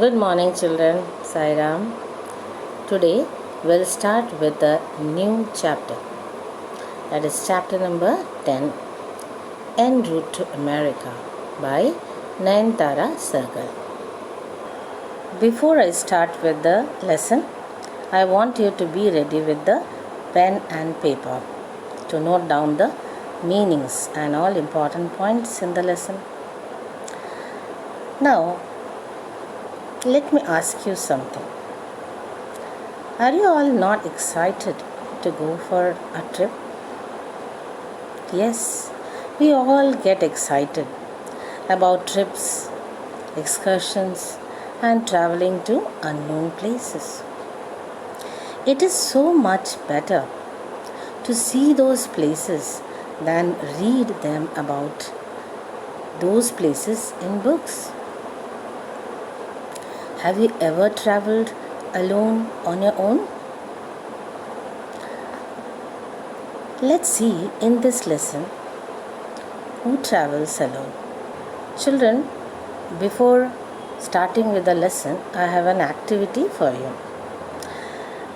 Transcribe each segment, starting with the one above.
Good morning, children. Sairam. Today we'll start with a new chapter. That is chapter number 10, En route to America by Nayantara Sehgal. Before I start with the lesson, I want you to be ready with the pen and paper to note down the meanings and all important points in the lesson. Now, let me ask you something. Are you all not excited to go for a trip? Yes, we all get excited about trips, excursions, and traveling to unknown places. It is so much better to see those places than read them about those places in books. Have you ever traveled alone on your own? Let's see in this lesson who travels alone. Children, before starting with the lesson, I have an activity for you.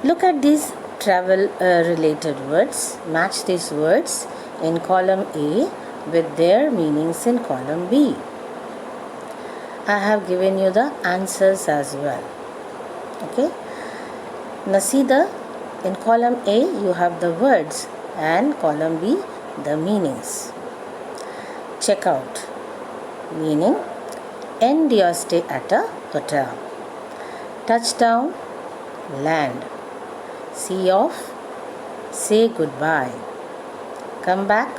Look at these travel related words. Match these words in column A with their meanings in column B. I have given you the answers as well. Okay. Now see in column A you have the words and column B the meanings. Check out. Meaning, end your stay at a hotel. Touchdown, land. See off, say goodbye. Come back,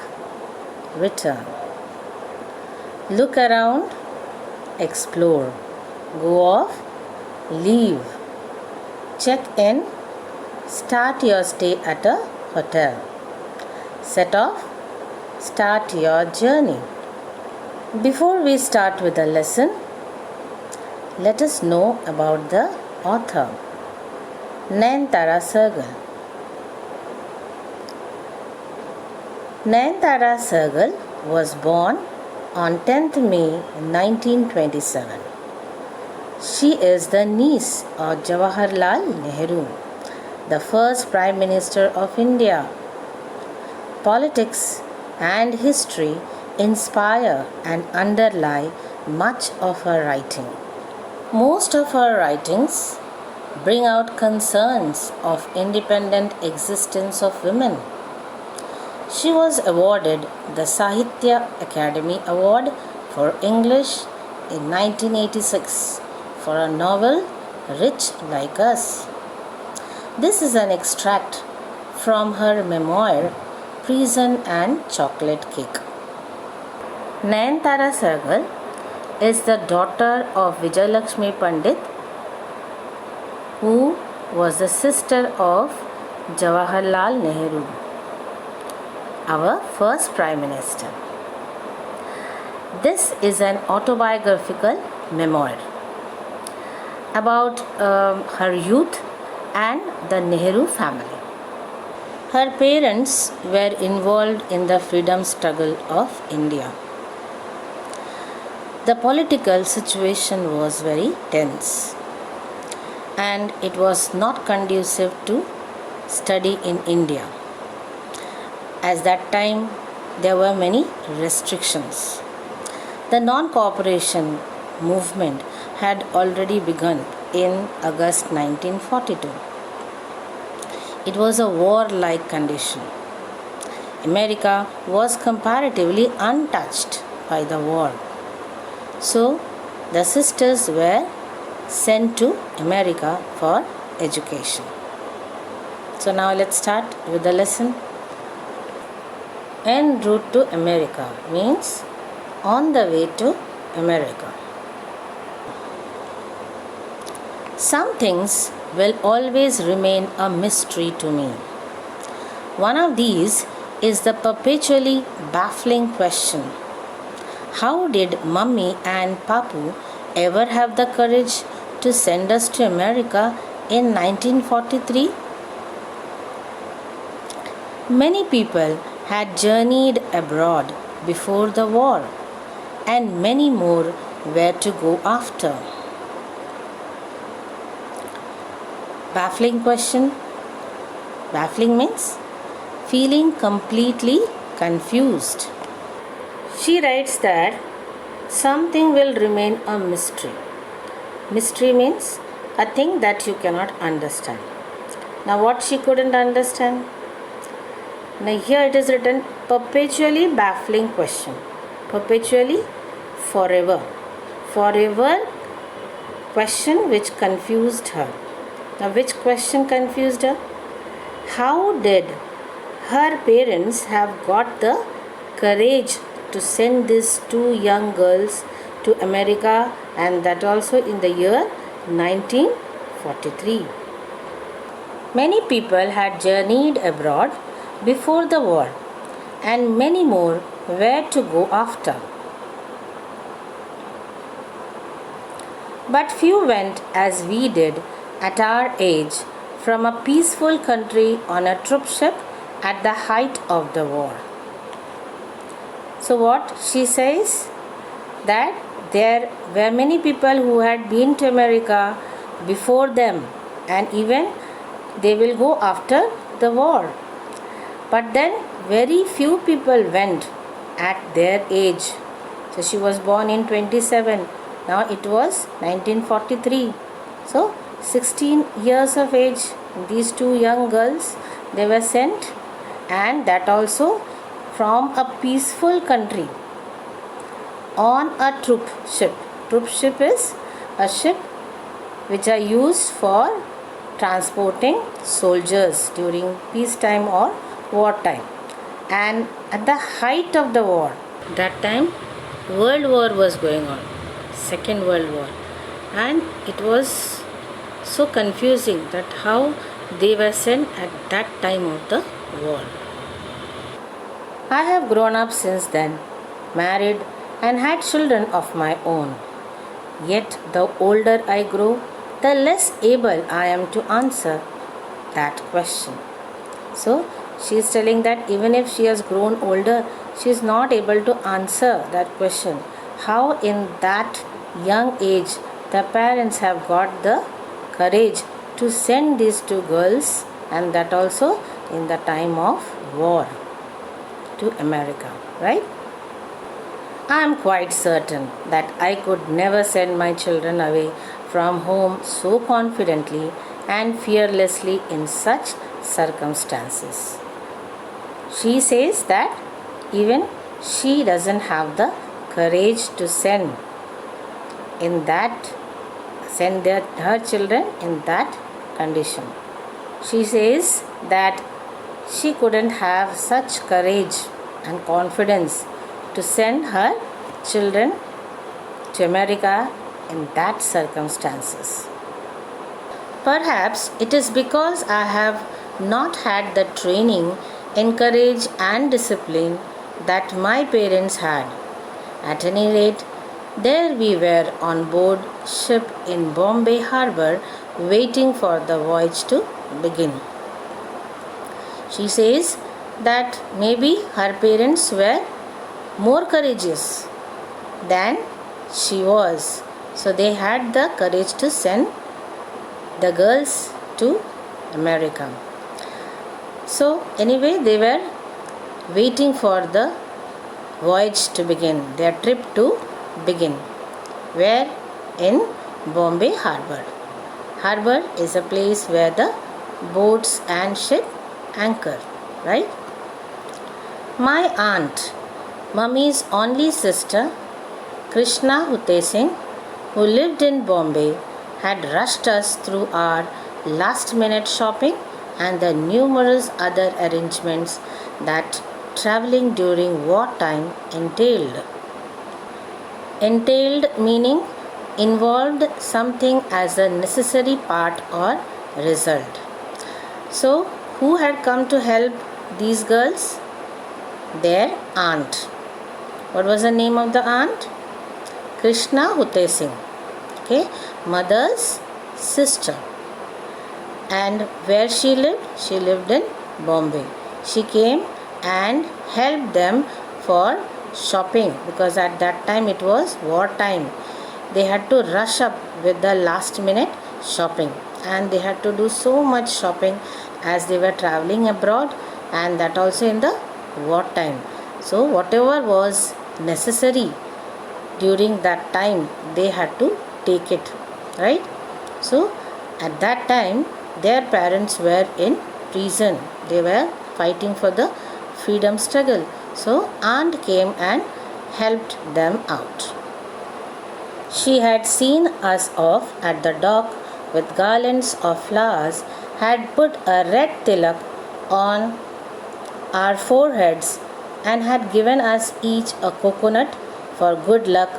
return. Look around, explore. Go off, leave. Check in, start your stay at a hotel. Set off, start your journey. Before we start with the lesson, let us know about the author, Nayantara Sehgal. Nayantara Sehgal was born on 10th May 1927. She is the niece of Jawaharlal Nehru, the first Prime Minister of India. Politics and history inspire and underlie much of her writing. Most of her writings bring out concerns of independent existence of women. She was awarded the Sahitya Academy Award for English in 1986 for a novel Rich Like Us. This is an extract from her memoir Prison and Chocolate Cake. Nayantara Sehgal is the daughter of Vijayalakshmi Pandit, who was the sister of Jawaharlal Nehru, our first Prime Minister. This is an autobiographical memoir about her youth and the Nehru family. Her parents were involved in the freedom struggle of India. The political situation was very tense and it was not conducive to study in India. At that time, there were many restrictions. The non-cooperation movement had already begun in August 1942. It was a war-like condition. America was comparatively untouched by the war. So, the sisters were sent to America for education. So, now let's start with the lesson. En route to America means on the way to America. Some things will always remain a mystery to me. One of these is the perpetually baffling question: how did Mummy and Papu ever have the courage to send us to America in 1943? Many people had journeyed abroad before the war, and many more were to go after. Baffling question. Baffling means feeling completely confused. She writes that something will remain a mystery. Mystery means a thing that you cannot understand. Now, what she couldn't understand? Now, here it is written perpetually baffling question. Perpetually, forever. Forever question which confused her. Now, which question confused her? How did her parents have got the courage to send these two young girls to America, and that also in the year 1943? Many people had journeyed abroad before the war, and many more were to go after. But few went as we did at our age from a peaceful country on a troop ship at the height of the war. So, what she says? That there were many people who had been to America before them, and even they will go after the war. But then very few people went at their age. So she was born in 27. Now it was 1943. So 16 years of age, these two young girls, they were sent, and that also from a peaceful country on a troop ship. Troop ship is a ship which are used for transporting soldiers during peacetime or wartime. And at the height of the war, that time World War was going on, Second World War, and it was so confusing that how they were sent at that time of the war. I have grown up since then, married and had children of my own. Yet the older I grow, the less able I am to answer that question. So she is telling that even if she has grown older, she is not able to answer that question. How in that young age the parents have got the courage to send these two girls, and that also in the time of war, to America, right? I am quite certain that I could never send my children away from home so confidently and fearlessly in such circumstances. She says that even she doesn't have the courage to send her children in that condition. She says that she couldn't have such courage and confidence to send her children to America in that circumstances. Perhaps it is because I have not had the training in courage and discipline that my parents had. At any rate, there we were on board ship in Bombay Harbour waiting for the voyage to begin. She says that maybe her parents were more courageous than she was. So they had the courage to send the girls to America. So anyway, they were waiting for the voyage to begin, their trip to begin. Where? In Bombay Harbour. Harbour is a place where the boats and ship anchor, right? My aunt, Mummy's only sister, Krishna Hute Singh, who lived in Bombay, had rushed us through our last minute shopping and the numerous other arrangements that travelling during wartime entailed. Entailed meaning involved something as a necessary part or result. So, who had come to help these girls? Their aunt. What was the name of the aunt? Krishna Hute Singh. Okay, mother's sister. And where she lived? She lived in Bombay. She came and helped them for shopping, because at that time it was war time. they had to rush up with the last minute shopping, and they had to do so much shopping as they were traveling abroad, and that also in the war time. So whatever was necessary during that time, they had to take it, right? So at that time their parents were in prison, they were fighting for the freedom struggle. So aunt came and helped them out. She had seen us off at the dock with garlands of flowers, had put a red tilak on our foreheads, and had given us each a coconut for good luck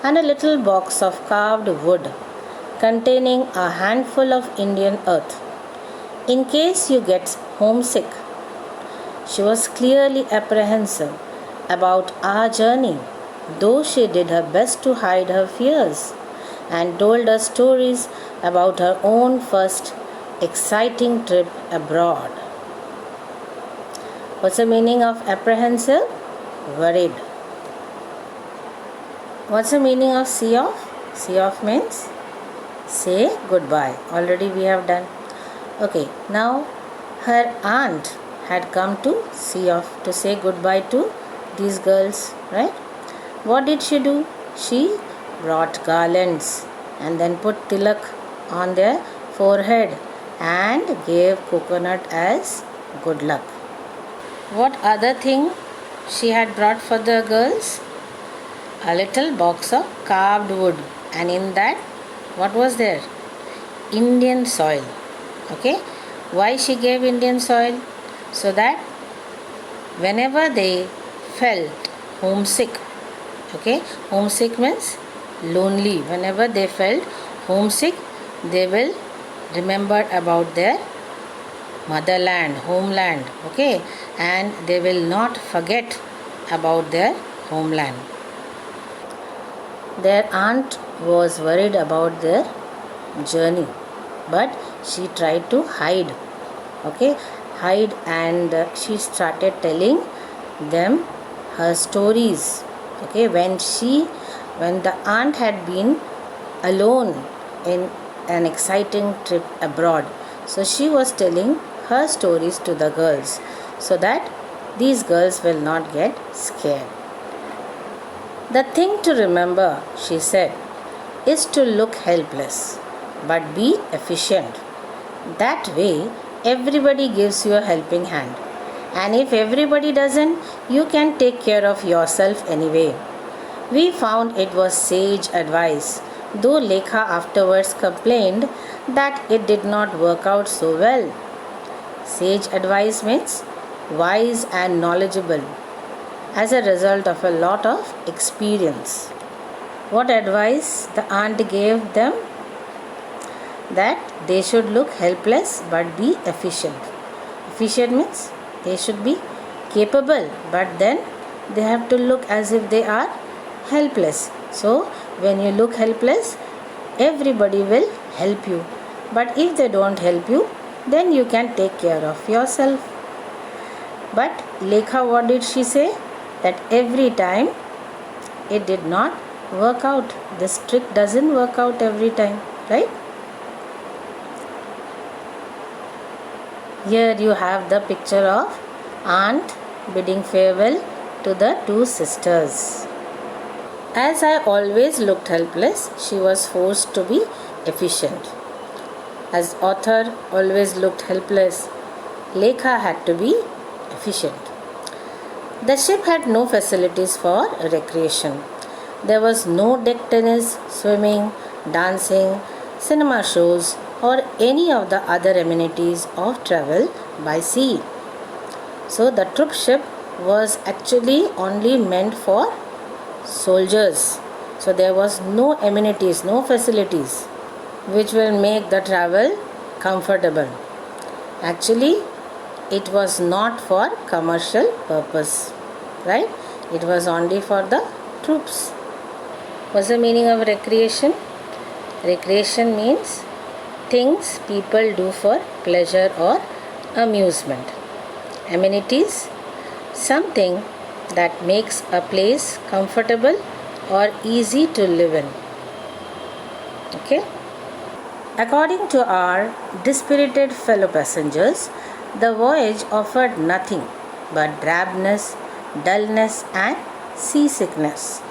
and a little box of carved wood containing a handful of Indian earth, in case you get homesick. She was clearly apprehensive about our journey, though she did her best to hide her fears, and told us stories about her own first exciting trip abroad. What's the meaning of apprehensive? Worried. What's the meaning of see off? See off means say goodbye. Already we have done. Okay, now her aunt had come to see off, to say goodbye to these girls, right? What did she do? She brought garlands and then put tilak on their forehead and gave coconut as good luck. What other thing she had brought for the girls? A little box of carved wood, and in that, what was there? Indian soil. Okay, why she gave Indian soil? So that whenever they felt homesick, okay, homesick means lonely, whenever they felt homesick, they will remember about their motherland, homeland, okay, and they will not forget about their homeland. Their aunt was worried about their journey, but she tried to hide, okay, and she started telling them her stories, okay. When the aunt had been alone in an exciting trip abroad, so she was telling her stories to the girls so that these girls will not get scared. The thing to remember, she said, is to look helpless but be efficient. That way, everybody gives you a helping hand. And if everybody doesn't, you can take care of yourself anyway. We found it was sage advice, though Lekha afterwards complained that it did not work out so well. Sage advice means wise and knowledgeable, as a result of a lot of experience. What advice the aunt gave them? That they should look helpless but be efficient. Efficient means they should be capable, but then they have to look as if they are helpless. So when you look helpless, everybody will help you. But if they don't help you, then you can take care of yourself. But Lekha, what did she say? That every time it did not work out. This trick doesn't work out every time, right? Here you have the picture of aunt bidding farewell to the two sisters. As I always looked helpless, she was forced to be efficient. As author always looked helpless, Lekha had to be efficient. The ship had no facilities for recreation. There was no deck tennis, swimming, dancing, cinema shows, or any of the other amenities of travel by sea. So the troop ship was actually only meant for soldiers. So there was no amenities, no facilities which will make the travel comfortable. Actually, it was not for commercial purpose, right? It was only for the troops. What's the meaning of recreation? Recreation means things people do for pleasure or amusement. Amenities, something that makes a place comfortable or easy to live in. Okay. According to our dispirited fellow passengers, the voyage offered nothing but drabness, dullness, and seasickness.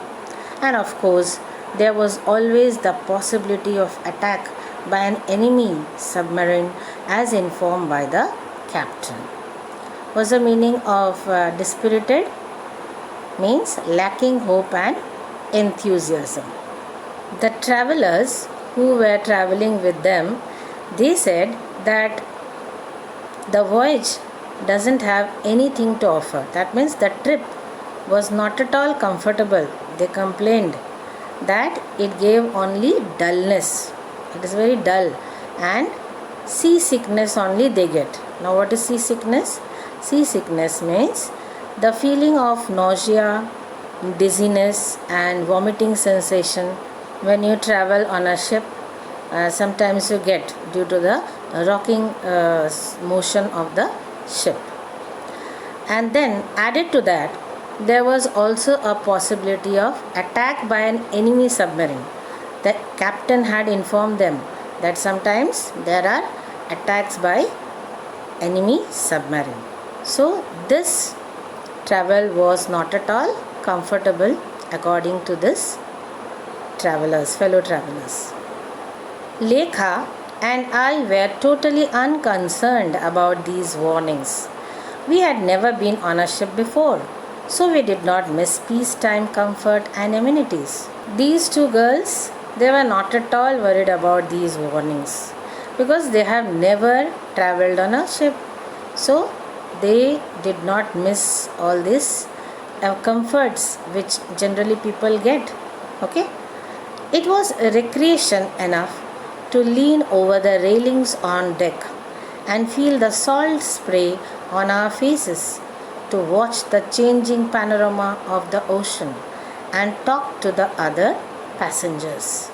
And of course, there was always the possibility of attack by an enemy submarine as informed by the captain. What's the meaning of dispirited? Means lacking hope and enthusiasm. The travelers who were traveling with them, they said that the voyage doesn't have anything to offer. That means the trip was not at all comfortable. They complained that it gave only dullness. It is very dull, and seasickness only they get. Now, what is seasickness? Seasickness means the feeling of nausea, dizziness, and vomiting sensation when you travel on a ship. Sometimes you get due to the rocking motion of the ship. And then added to that, there was also a possibility of attack by an enemy submarine. The captain had informed them that sometimes there are attacks by enemy submarine. So this travel was not at all comfortable according to this fellow travelers. Lekha and I were totally unconcerned about these warnings. We had never been on a ship before, so we did not miss peacetime comfort and amenities. These two girls, they were not at all worried about these warnings because they have never traveled on a ship. So they did not miss all these comforts which generally people get. Okay? It was recreation enough to lean over the railings on deck and feel the salt spray on our faces, to watch the changing panorama of the ocean and talk to the other passengers.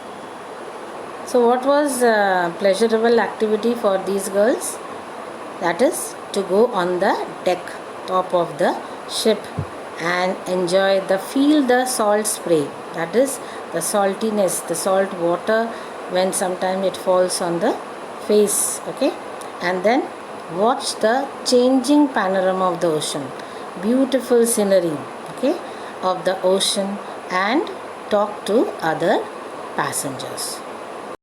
So, what was a pleasurable activity for these girls? That is to go on the deck, top of the ship, and feel the salt spray. That is the saltiness, the salt water when sometime it falls on the face. Okay, and then watch the changing panorama of the ocean, beautiful scenery, okay, of the ocean, and talk to other passengers.